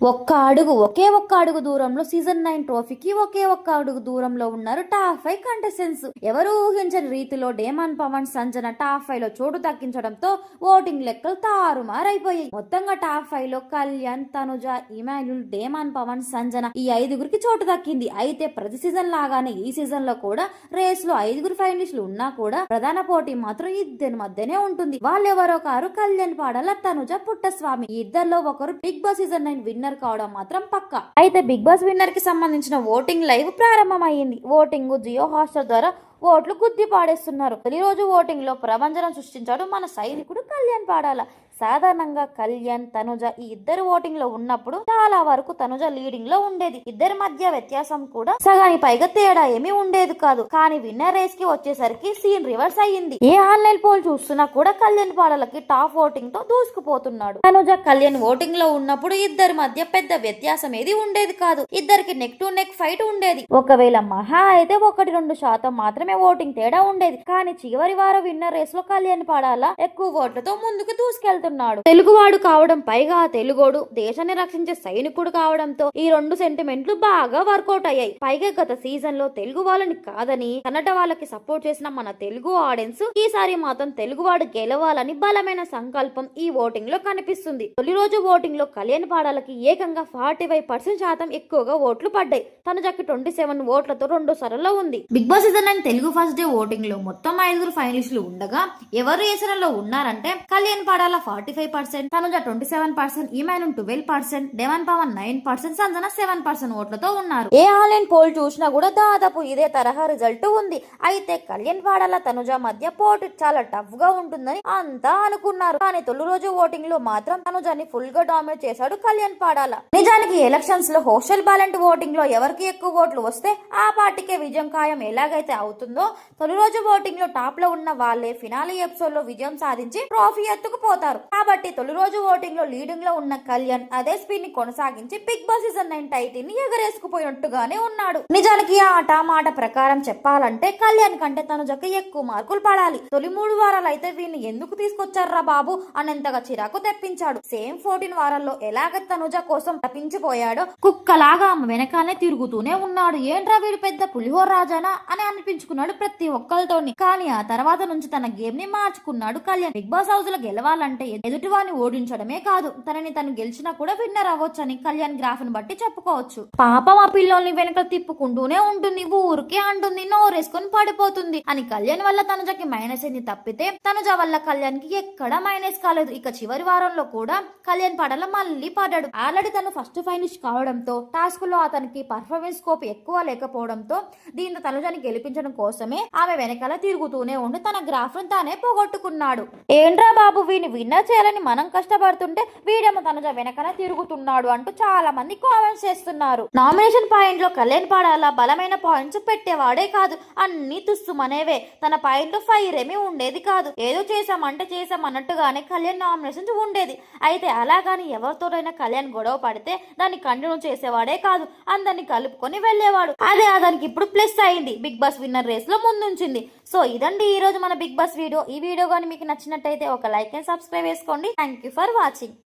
ఒకే ఒక్క అడుగు దూరంలో సీజన్ 9 ట్రోఫీకి ఒకే ఒక్క అడుగు దూరంలో ఉన్నారు టాప్ 5 కంటెస్టెంట్స్. ఎవరు ఊహించని రీతిలో డేమన్ పవన్ సంజన టాప్ 5 లో చోటు దక్కించడంతో ఓటింగ్ లెక్కలు తారుమారైపోయాయి. మొత్తంగా టాప్ 5 లో కళ్యాణ్, తనుజ, ఇమాన్యుల్, డేమన్ పవన్, సంజన ఈ 5గురికి చోటు దక్కింది. అయితే ప్రతి సీజన్ లాగానే ఈ సీజన్ లో కూడా రేస్ లో 5గురు ఫైనలిస్టులు ఉన్నా కూడా ప్రధాన పోటీ మాత్రం ఇద్దరి మధ్యనే ఉంటుంది. వాళ్ళెవరో కారు కళ్యాణ్ పాడాల, తనుజ, పుట్టస్వామి. ఈ ఇద్దరిలో ఒకరు బిగ్ బాస్ సీజన్ 9 విన్నర్ కావడం మాత్రం పక్కా. అయితే బిగ్ బాస్ విన్నర్ కి సంబంధించిన ఓటింగ్ లైవ్ ప్రారంభమైంది. ఓటింగ్ జియో హాట్స్టార్ ద్వారా ఓట్లు గుద్ది పాడేస్తున్నారు. తొలి రోజు ఓటింగ్ లో ప్రభంజనం సృష్టించాడు మన సైనికుడు కళ్యాణ్ పాడాల. సాధారణంగా కళ్యాణ్, తనుజ ఈ ఇద్దరు ఓటింగ్ లో ఉన్నప్పుడు చాలా వరకు తనుజ లీడింగ్ లో ఉండేది. ఇద్దరి మధ్య వ్యత్యాసం కూడా సగానికి పైగా తేడా ఏమీ ఉండేది కాదు. కానీ విన్నర్ రేస్ కి వచ్చేసరికి సీన్ రివర్స్ అయ్యింది. ఏ ఆన్లైన్ పోల్ చూస్తున్నా కూడా కళ్యాణ్ పాడాలకి టాప్ ఓటింగ్ తో దూసుకుపోతున్నాడు. తనుజ, కళ్యాణ్ ఓటింగ్ లో ఉన్నప్పుడు ఇద్దరి మధ్య పెద్ద వ్యత్యాసం ఏది ఉండేది కాదు. ఇద్దరికి నెక్ టు నెక్ ఫైట్ ఉండేది. ఒకవేళ మహా అయితే 1-2% మాత్రమే ఓటింగ్ తేడా ఉండేది. కానీ చివరి వారం విన్నర్ రేస్ లో కళ్యాణ్ పాడాల ఎక్కువ ఓట్లతో ముందుకు దూసుకెళ్తున్నాడు. తెలుగువాడు కావడం, పైగా తెలుగోడు, దేశాన్ని రక్షించే సైనికుడు కావడంతో ఈ రెండు సెంటిమెంట్లు బాగా వర్కౌట్ అయ్యాయి. పైగా గత సీజన్ లో తెలుగు వాళ్ళని కాదని కన్నడ వాళ్ళకి సపోర్ట్ చేసిన మన తెలుగు ఆడియన్స్ ఈసారి మాత్రం తెలుగువాడు గెలవాలని బలమైన సంకల్పం ఈ ఓటింగ్ లో కనిపిస్తుంది. తొలి రోజు ఓటింగ్ లో కళ్యాణ్ పాడాలకి ఏకంగా 45% ఎక్కువగా ఓట్లు పడ్డాయి. తనుజకి 27 ఓట్లతో 2వ స్థానంలో ఉంది. Bigg Boss season 9 Telugu first day voting లో మొత్తం 5గురు ఫైనలిస్టులు ఉండగా ఎవరు ఏ సీజన్ లో ఉన్నారంటే కళ్యాణ్ పాడాల 45%, తనుజ 27%, ఇమాన్యుల్ 12%, డేమన్ పవన్ 9%, సంజన 7% ఓట్లతో ఉన్నారు. ఏ ఆన్లైన్ పోల్ చూసినా కూడా దాదాపు ఇదే తరహా రిజల్ట్ ఉంది. అయితే కళ్యాణ్ పాడాల, తనుజ మధ్య పోటీ చాలా టఫ్ గా ఉంటుందని అంతా అనుకున్నారు. కానీ తొలి రోజు ఓటింగ్ లో మాత్రం తనుజని ఫుల్ గా డామినేట్ చేశాడు కళ్యాణ్ పాడాల. నిజానికి ఎలక్షన్స్ లో హోస్టల్ బ్యాలెంట్ ఓటింగ్ లో ఎవరికి ఎక్కువ ఓట్లు వస్తే ఆ పార్టీకే విజయం ఖాయం ఎలాగైతే అవుతుందో తొలి రోజు ఓటింగ్ లో టాప్ లో ఉన్న వాళ్ళే ఫినాలే ఎపిసోడ్ లో విజయం సాధించి ట్రోఫీ ఎత్తుకుపోతారు. కాబట్టి తొలి రోజు ఓటింగ్ లో లీడింగ్ లో ఉన్న కళ్యాణ్ అదే స్పీడ్ ని కొనసాగించి బిగ్ బాస్ సీజన్ 9 టైటిల్ ని ఎగరేసుకుపోయినట్టుగానే ఉన్నాడు. నిజానికి ఆట మాట ప్రకారం చెప్పాలంటే కళ్యాణ్ కంటే తనుజకి ఎక్కువ మార్కులు పడాలి. తొలి 3 వారాలు అయితే వీడిని ఎందుకు తీసుకొచ్చారా బాబు అనేంతగా చిరాకు తెప్పించాడు. సేమ్ 14 వారాల్లో ఎలాగ తనుజ కోసం తప్పించిపోయాడో కుక్కలాగా ఆమె వెనకాలనే తిరుగుతూనే ఉన్నాడు. ఏంట్రా వీడు పెద్ద పులిహోర రాజానా అని అనిపించుకున్నాడు ప్రతి ఒక్కరితోని. కానీ ఆ తర్వాత నుంచి తన గేమ్ ని మార్చుకున్నాడు కళ్యాణ్. బిగ్ బాస్ హౌస్ లో గెలవాలంటే ఎదుటివారిని ఓడించడమే కాదు, తనని తను గెలిచినా కూడా విన్నర్ అవ్వచ్చని కళ్యాణ్ గ్రాఫ్ ని బట్టి చెప్పుకోవచ్చు. పాపం ఆ పిల్లోల్ని వెనక తిప్పుకుంటూనే ఉంటుంది, ఊరికే అంటుంది, నోరేసుకొని పడిపోతుంది అని. కళ్యాణ్ వల్ల తనుజకి మైనస్ అయింది తప్పితే తనుజ వల్ల కళ్యాణ్ కి ఎక్కడా మైనస్ కాలేదు. ఇక చివరి వారంలో కూడా కళ్యాణ్ పాడాల మళ్ళీ పడ్డాడు. ఆల్రెడీ తను ఫస్ట్ ఫైనలిస్ట్ కావడంతో టాస్క్ లో అతనికి పర్ఫార్మెన్స్ స్కోప్ ఎక్కువ లేకపోవడంతో దీంతో తనుజని గెలిపించడం కోసమే ఆమె వెనకాల తిరుగుతూనే ఉండి తన గ్రాఫ్ ను తానే పోగొట్టుకున్నాడు. ఏంట్రా బాబు వీని విన్నర్ చేయాలని మనం కష్టపడుతుంటే వీడేమో తనుజ వెనకాల తిరుగుతున్నాడు అంటూ చాలా మంది కామెంట్స్ చేస్తున్నారు. నామినేషన్ పాయింట్ లో కళ్యాణ్ పాడాల బలమైన పాయింట్స్ పెట్టేవాడే కాదు, అన్ని తుస్సుమనేవే. తన పాయింట్ లో ఫైర్ ఏమీ ఉండేది కాదు. ఏదో చేసామంటే చేసాం అన్నట్టుగానే కళ్యాణ్ నామినేషన్స్ ఉండేది. అయితే అలాగాని ఎవరితోనైనా కళ్యాణ్ గొడవ పడితే దాన్ని కంటిన్యూ చేసేవాడే కాదు, అందరిని కలుపుకొని వెళ్లేవాడు. అదే అతనికి ఇప్పుడు ప్లస్ అయింది, బిగ్ బాస్ విన్నర్ రేస్ లో ముందుంచింది. సో ఇదండి ఈ రోజు మన బిగ్ బాస్ వీడియో. ఈ వీడియో కానీ మీకు నచ్చినట్టయితే ఒక లైక్ అండ్ సబ్స్క్రైబ్ చేసుకోండి. Thank you for watching.